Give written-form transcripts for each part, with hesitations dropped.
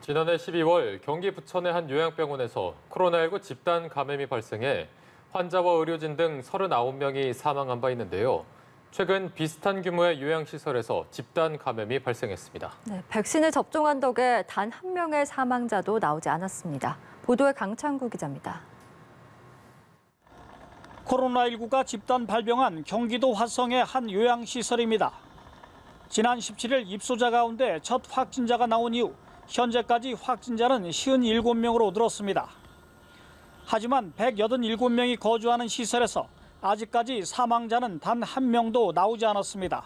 지난해 12월 경기 부천의 한 요양병원에서 코로나19 집단 감염이 발생해 환자와 의료진 등 39명이 사망한 바 있는데요. 최근 비슷한 규모의 요양시설에서 집단 감염이 발생했습니다. 네, 백신을 접종한 덕에 단 한 명의 사망자도 나오지 않았습니다. 보도에 강창구 기자입니다. 코로나19가 집단 발병한 경기도 화성의 한 요양시설입니다. 지난 17일 입소자 가운데 첫 확진자가 나온 이후 현재까지 확진자는 57명으로 늘었습니다. 하지만 187명이 거주하는 시설에서 아직까지 사망자는 단 한 명도 나오지 않았습니다.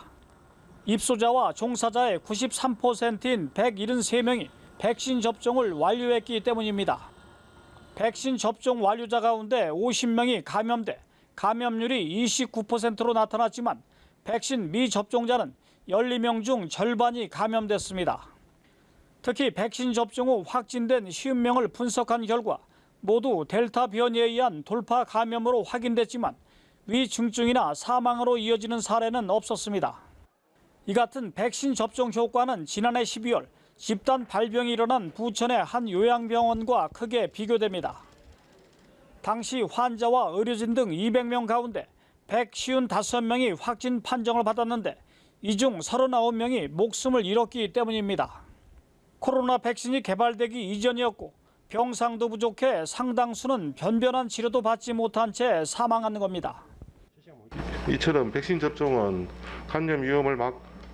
입소자와 종사자의 93%인 173명이 백신 접종을 완료했기 때문입니다. 백신 접종 완료자 가운데 50명이 감염돼 감염률이 29%로 나타났지만 백신 미접종자는 12명 중 절반이 감염됐습니다. 특히 백신 접종 후 확진된 50명을 분석한 결과 모두 델타 변이에 의한 돌파 감염으로 확인됐지만 위중증이나 사망으로 이어지는 사례는 없었습니다. 이 같은 백신 접종 효과는 지난해 12월 집단 발병이 일어난 부천의 한 요양병원과 크게 비교됩니다. 당시 환자와 의료진 등 200명 가운데 155명이 확진 판정을 받았는데 이 중 39명이 목숨을 잃었기 때문입니다. 코로나 백신이 개발되기 이전이었고 병상도 부족해 상당수는 변변한 치료도 받지 못한 채 사망하는 겁니다. 이처럼 백신 접종은 감염 위험을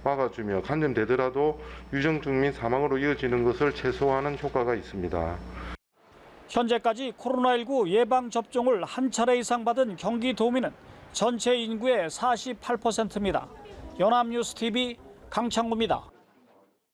막아주며 감염되더라도 위중증 및 사망으로 이어지는 것을 최소화하는 효과가 있습니다. 현재까지 코로나19 예방접종을 한 차례 이상 받은 경기도민은 전체 인구의 48%입니다. 연합뉴스TV 강창구입니다.